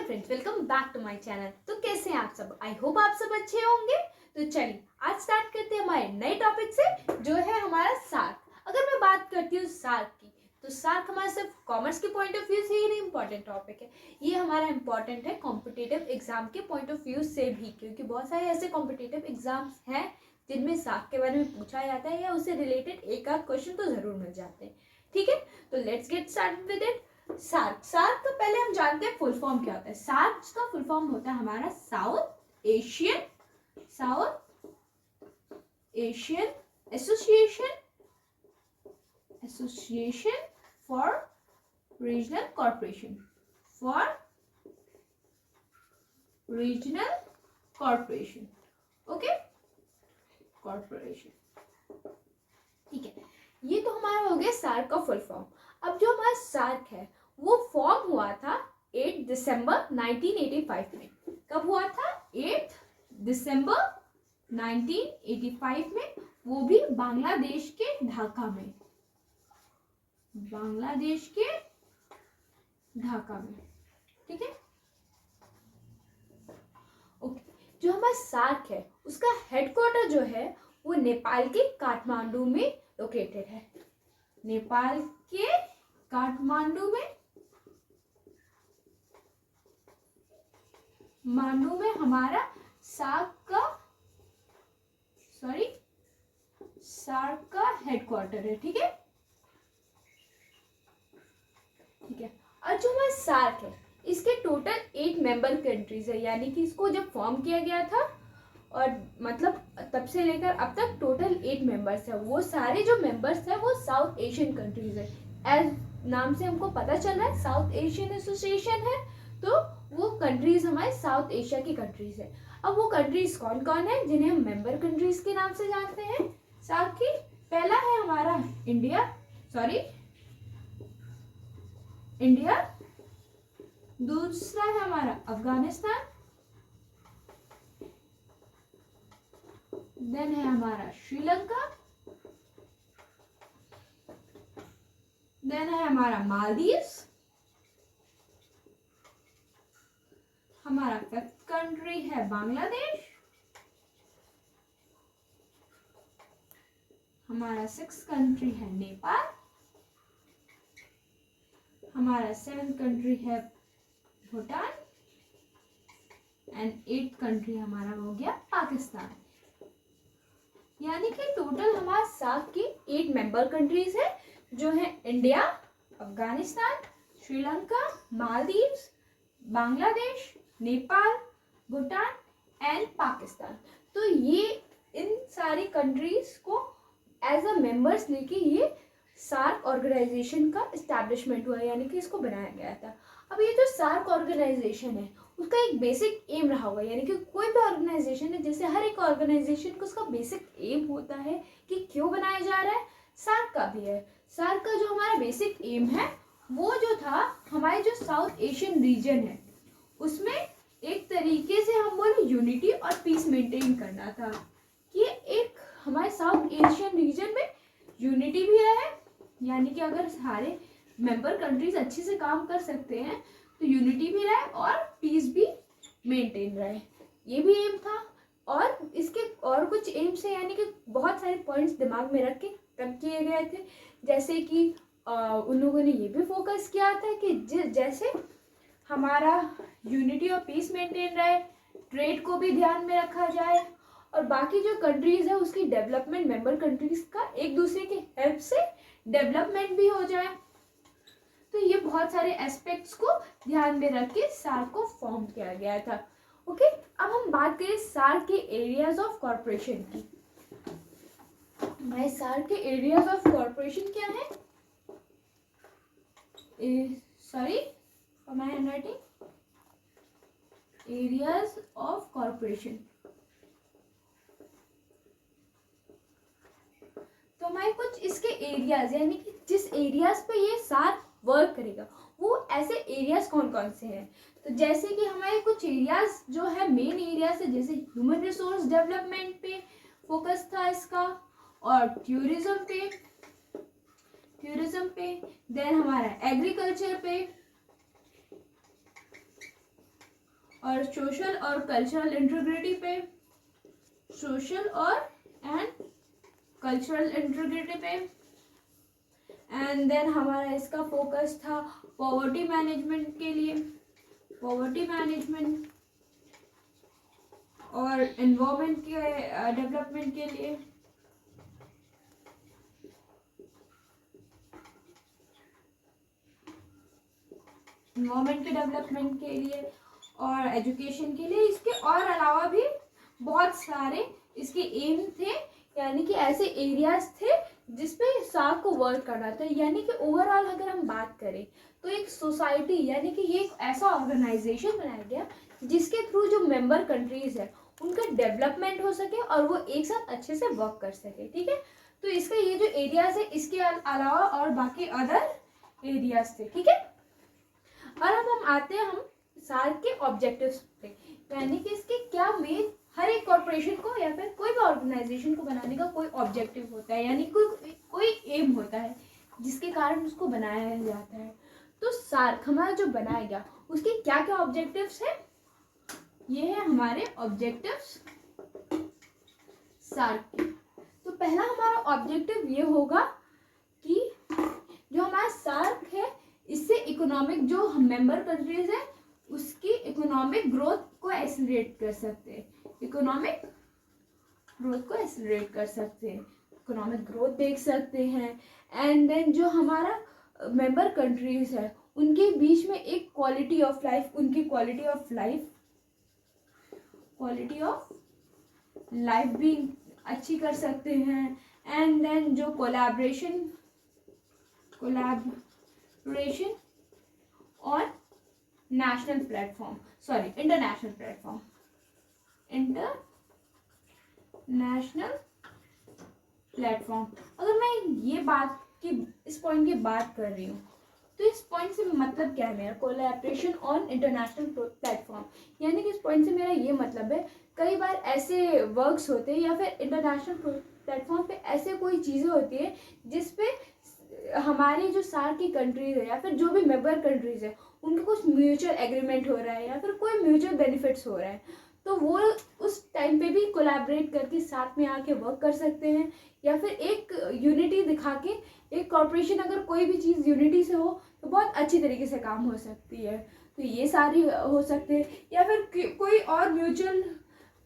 Friends, welcome back to my channel. तो कैसे हैं आप सब? आई होप आप सब अच्छे होंगे। तो चलिए आज स्टार्ट करते हैं हमारे नए टॉपिक से, जो है हमारा सार्क। अगर मैं बात करती हूँ सार्क की, तो सार्क हमारा सिर्फ कॉमर्स के पॉइंट ऑफ व्यू से ही नहीं इम्पॉर्टेंट टॉपिक है, ये हमारा इम्पॉर्टेंट है कॉम्पिटिटिव एग्जाम के पॉइंट ऑफ व्यू से भी, क्योंकि बहुत सारे ऐसे कॉम्पिटिटिव एग्जाम्स हैं जिनमें सार्क के बारे में पूछा जाता है या उससे रिलेटेड एक आध क्वेश्चन तो जरूर मिल जाते हैं। ठीक है, तो let's get started with it. SAARC SAARC का पहले हम जानते हैं फुल फॉर्म क्या होता है। सार्क का फुल फॉर्म होता है हमारा south Asian association for regional corporation. Okay, corporation. ठीक है, ये तो हमारा हो गया सार्क का फुल फॉर्म। अब जो हमारा सार्क है वो फॉर्म हुआ था 8 दिसंबर 1985 में। कब हुआ था? 8 दिसंबर 1985 में, वो भी बांग्लादेश के ढाका में। ठीक है, ओके। जो हमारा सार्क है उसका हेडक्वार्टर जो है वो नेपाल के काठमांडू में लोकेटेड है। नेपाल के काठमांडू में हमारा सार्क का हेडक्वार्टर है। ठीक है, और जो हमारा सार्क है इसके टोटल 8 मेंबर कंट्रीज है, यानी कि इसको जब फॉर्म किया गया था और मतलब तब से लेकर अब तक टोटल 8 मेंबर्स है। वो सारे जो मेंबर्स है वो साउथ एशियन कंट्रीज है। एज नाम से हमको पता चल रहा है साउथ एशियन एसोसिएशन है, तो वो कंट्रीज हमारे साउथ एशिया की कंट्रीज है। अब वो कंट्रीज कौन कौन है जिन्हें हम मेंबर कंट्रीज के नाम से जानते हैं सार्क की? पहला है हमारा इंडिया, दूसरा है हमारा अफगानिस्तान, देन है हमारा श्रीलंका, देन है हमारा मालदीव्स, हमारा 5th कंट्री है बांग्लादेश, हमारा 6th कंट्री है नेपाल, हमारा 7th कंट्री है भूटान, एंड 8th कंट्री हमारा हो गया पाकिस्तान। यानी कि टोटल हमारा सार्क की 8 मेंबर कंट्रीज है, जो है इंडिया, अफगानिस्तान, श्रीलंका, मालदीव्स, बांग्लादेश, नेपाल, भूटान एंड पाकिस्तान। तो ये इन सारी कंट्रीज को एज अ मेंबर्स लेके ये सार्क ऑर्गेनाइजेशन का एस्टैब्लिशमेंट हुआ, यानी कि इसको बनाया गया था। अब ये जो सार्क ऑर्गेनाइजेशन है उसका एक बेसिक एम रहा होगा, यानी कि कोई भी ऑर्गेनाइजेशन है, जैसे हर एक ऑर्गेनाइजेशन को उसका बेसिक एम होता है कि क्यों बनाया जा रहा है, सार्क का भी है। सार्क का जो हमारा बेसिक एम है वो जो था हमारे जो साउथ एशियन रीजन है उसमें एक तरीके से हम बोले यूनिटी और पीस मेंटेन करना था, कि एक हमारे साउथ एशियन रीजन में यूनिटी भी रहे, यानी कि अगर सारे मेंबर कंट्रीज अच्छे से काम कर सकते हैं तो यूनिटी भी रहे और पीस भी मेंटेन रहे, ये भी एम था। और इसके और कुछ एम्स है, यानी कि बहुत सारे पॉइंट्स दिमाग में रख के तब किए गए थे, जैसे कि उन लोगों ने ये भी फोकस किया था कि जैसे हमारा यूनिटी और पीस मेंटेन रहे, ट्रेड को भी ध्यान में रखा जाए, और बाकी जो कंट्रीज है उसकी डेवलपमेंट, मेंबर कंट्रीज का एक दूसरे की हेल्प से डेवलपमेंट भी हो जाए। तो ये बहुत सारे एस्पेक्ट्स को ध्यान में रख के सार्क को फॉर्म किया गया था। ओके, अब हम बात करें सार्क के एरियाज ऑफ कॉर्पोरेशन की। भाई सार्क के एरियाज ऑफ कॉर्पोरेशन क्या है? Sorry for my handwriting, areas of corporation. तो हमारे कुछ इसके एरियाज, यानी कि जिस एरियाज पे ये सार्क वर्क करेगा वो ऐसे एरियाज कौन कौन से हैं? तो जैसे कि हमारे कुछ एरियाज जो है मेन एरियाज है, जैसे ह्यूमन रिसोर्स डेवलपमेंट पे फोकस था इसका, और टूरिज्म पे, देन हमारा एग्रीकल्चर पे, और सोशल और कल्चरल इंटीग्रिटी पे, सोशल और एंड कल्चरल इंटीग्रिटी पे। एंड देन हमारा इसका फोकस था पॉवर्टी मैनेजमेंट के लिए, पॉवर्टी मैनेजमेंट और एनवायरनमेंट के डेवलपमेंट के लिए। एनवायरनमेंट के डेवलपमेंट के लिए और एजुकेशन के लिए। इसके और अलावा भी बहुत सारे इसके एम थे, यानी कि ऐसे एरियाज थे जिसपे सार्क को वर्क करना था। यानी कि ओवरऑल अगर हम बात करें तो एक सोसाइटी, यानी कि ये एक ऐसा ऑर्गेनाइजेशन बनाया गया जिसके थ्रू जो मेंबर कंट्रीज है उनका डेवलपमेंट हो सके और वो एक साथ अच्छे से वर्क कर सके। ठीक है, तो इसका ये जो एरियाज है इसके अलावा और बाकी अदर एरियाज थे। ठीक है, और अब हम आते हैं हम सार्क के ऑब्जेक्टिव्स पे, यानी कि इसके क्या मेन, हर एक कॉर्पोरेशन को या फिर कोई भी ऑर्गेनाइजेशन को बनाने का कोई ऑब्जेक्टिव होता है, यानी कोई एम होता है जिसके कारण उसको बनाया जाता है। तो सार्क हमारा जो बनाया गया उसके क्या क्या ऑब्जेक्टिव्स है, ये है हमारे ऑब्जेक्टिव्स सार्क के। तो पहला हमारा ऑब्जेक्टिव ये होगा कि जो हमारा सार्क है इससे इकोनॉमिक जो मेंबर कंट्रीज है उसकी इकोनॉमिक ग्रोथ को एक्सेलरेट कर सकते हैं, इकोनॉमिक ग्रोथ को एक्सेलरेट कर सकते हैं, इकोनॉमिक ग्रोथ देख सकते हैं। एंड देन जो हमारा मेंबर कंट्रीज है उनके बीच में एक क्वालिटी ऑफ लाइफ, उनकी क्वालिटी ऑफ लाइफ भी अच्छी कर सकते हैं। एंड देन जो collaboration on national platform, sorry international platform, international platform. अगर मैं ये बात की, इस पॉइंट की बात कर रही हूँ तो इस पॉइंट से मतलब क्या है मेरा, कोलैबोरेशन ऑन इंटरनेशनल प्लेटफॉर्म, यानी कि इस पॉइंट से मेरा ये मतलब है कई बार ऐसे वर्क्स होते हैं या फिर इंटरनेशनल प्लेटफॉर्म पे ऐसे कोई चीज़ें होती है जिसपे हमारी जो सार्क की कंट्रीज है या फिर जो भी मेंबर कंट्रीज है उनका कुछ म्यूचुअल एग्रीमेंट हो रहा है या फिर कोई म्यूचुअल बेनिफिट्स हो रहा है, तो वो उस टाइम पे भी कोलैबोरेट करके साथ में आके वर्क कर सकते हैं। या फिर एक यूनिटी दिखा के एक कॉर्पोरेशन अगर कोई भी चीज़ यूनिटी से हो तो बहुत अच्छी तरीके से काम हो सकती है। तो ये सारी हो सकते हैं, या फिर कोई और म्यूचुअल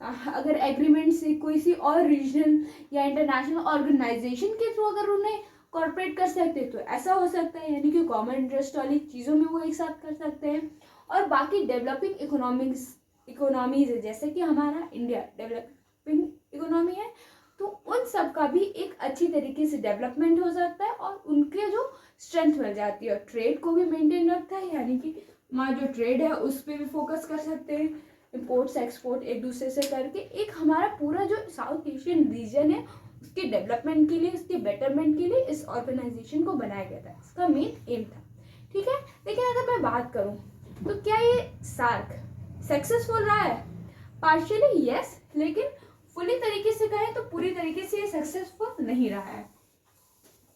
अगर एग्रीमेंट से कोई सी और रीजनल या इंटरनेशनल ऑर्गेनाइजेशन के थ्रू अगर उन्हें कॉर्पोरेट कर सकते हैं तो ऐसा हो सकता है, यानी कि कॉमन इंटरेस्ट वाली चीज़ों में वो एक साथ कर सकते हैं। और बाकी डेवलपिंग इकोनॉमीज है, जैसे कि हमारा इंडिया डेवलपिंग इकोनॉमी है, तो उन सब का भी एक अच्छी तरीके से डेवलपमेंट हो सकता है और उनके जो स्ट्रेंथ मिल जाती है। और ट्रेड को भी मेंटेन रखता है, यानी कि हमारा जो ट्रेड है उस पर भी फोकस कर सकते हैं, इम्पोर्ट्स एक्सपोर्ट एक दूसरे से करके। एक हमारा पूरा जो साउथ एशियन रीजन है उसके डेवलपमेंट के लिए, उसके बेटरमेंट के लिए इस ऑर्गेनाइजेशन को बनाया गया था, इसका मेन एम था। ठीक है, लेकिन अगर मैं बात करूं तो क्या ये सार्क सक्सेसफुल रहा है? पार्शियली यस, लेकिन फुली तरीके से कहें तो पूरी तरीके से ये सक्सेसफुल नहीं रहा है।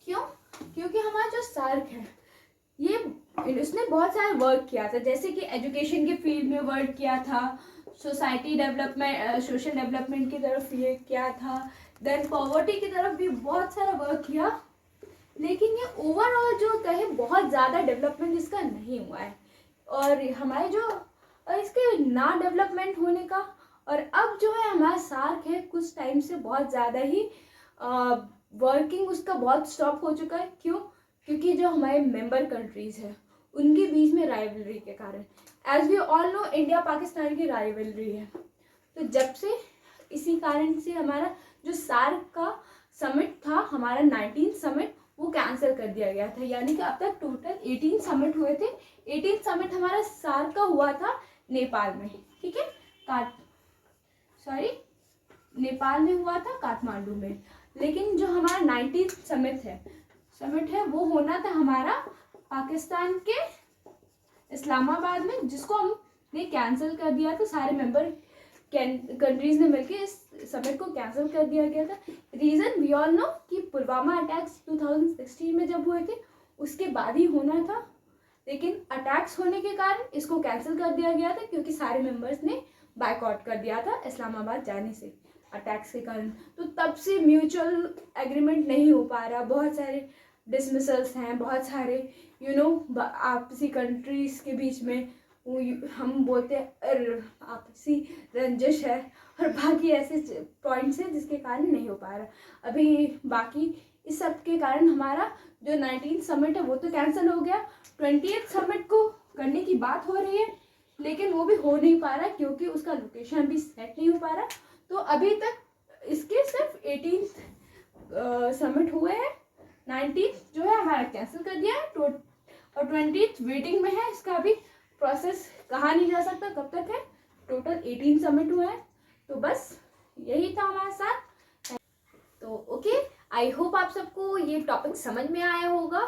क्यों? क्योंकि हमारा जो सार्क है ये उसने बहुत सारा वर्क किया था, जैसे कि एजुकेशन के फील्ड में वर्क किया था, सोसाइटी डेवलपमेंट, सोशल डेवलपमेंट की तरफ ये किया था, देन पॉवर्टी की तरफ भी बहुत सारा वर्क किया, लेकिन ये ओवरऑल जो कहे बहुत ज़्यादा डेवलपमेंट इसका नहीं हुआ है। और हमारे जो इसके ना डेवलपमेंट होने का, और अब जो है हमारा सार्क है कुछ टाइम से बहुत ज़्यादा ही वर्किंग उसका बहुत स्टॉप हो चुका है। क्यों? क्योंकि जो हमारे मेंबर कंट्रीज़ हैं उनके बीच में राइवलरी के कारण, as we all know India Pakistan की राइवलरी है, तो जब से इसी कारण से हमारा जो सार्क का समिट था, हमारा 19 समिट, वो कैंसिल कर दिया गया था। यानी कि अब तक टोटल 18 समिट हुए थे। 18 समिट हमारा सार्क का हुआ था नेपाल में। ठीक है, नेपाल में हुआ था, काठमांडू में। लेकिन जो हमारा 19 समिट है वो होना था हमारा पाकिस्तान के इस्लामाबाद में, जिसको हमने कैंसिल कर दिया था। सारे मेंबर कंट्रीज ने मिलकर इस समिट को कैंसिल कर दिया गया था। रीज़न वी ऑल नो कि पुलवामा अटैक्स 2016 में जब हुए थे उसके बाद ही होना था, लेकिन अटैक्स होने के कारण इसको कैंसिल कर दिया गया था, क्योंकि सारे मेंबर्स ने बायकॉट कर दिया था इस्लामाबाद जाने से अटैक्स के कारण। तो तब से म्यूचुअल एग्रीमेंट नहीं हो पा रहा, बहुत सारे डिसमिसल्स हैं, बहुत सारे आपसी कंट्रीज के बीच में हम बोलते हैं आपसी रंजिश है, और बाकी ऐसे पॉइंट्स हैं जिसके कारण नहीं हो पा रहा अभी। बाकी इस सब के कारण हमारा जो 19th समिट है वो तो कैंसिल हो गया, 20th समिट को करने की बात हो रही है, लेकिन वो भी हो नहीं पा रहा क्योंकि उसका लोकेशन अभी सेट नहीं हो पा रहा। तो अभी तक इसके सिर्फ 18th समिट हुए हैं, 19th जो है हमारा कैंसिल कर दिया है, और 20th वेटिंग में है। इसका अभी प्रोसेस कहा नहीं जा सकता कब तक है। टोटल 18 समिट हुए हैं। तो बस यही था हमारे साथ। तो ओके, आई होप आप सबको ये टॉपिक समझ में आया होगा।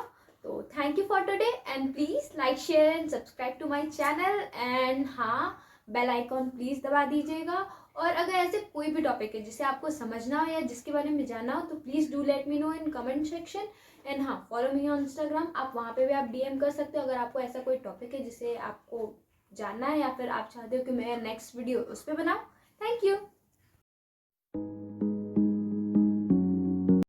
तो thank you for today and please like share and subscribe to my channel and हाँ, बेल आइकॉन प्लीज दबा दीजिएगा। और अगर ऐसे कोई भी टॉपिक है जिसे आपको समझना हो या जिसके बारे में जानना हो तो please do let me know in comment section. And हाँ, फॉलो मी ऑन इंस्टाग्राम, आप वहाँ पे भी आप डीएम कर सकते हो अगर आपको ऐसा कोई टॉपिक है जिसे आपको जानना है या फिर आप चाहते हो कि मैं नेक्स्ट वीडियो उस पर बनाऊँ। Thank you.